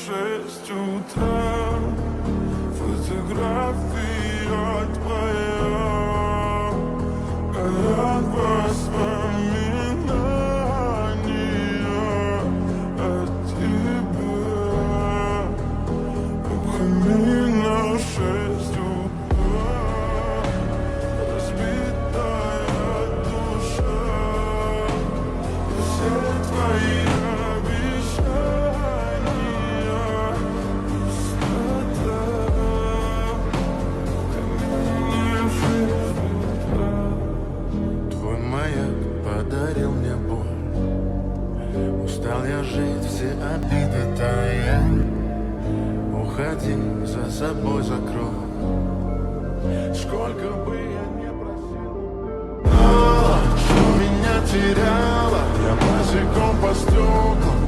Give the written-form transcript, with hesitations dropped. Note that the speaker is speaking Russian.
6 утра. Фотография твоя, горят воспоминания о тебе. Обними на 6 утра, разбитая душа. Все твои обещания пустота. Обними 6 утра. Твой маяк подарил мне боль. Устал я жить, все обиды тая. Уходи, за собой закрой. Сколько бы я не просил, что меня теряла, я босиком по стеклам.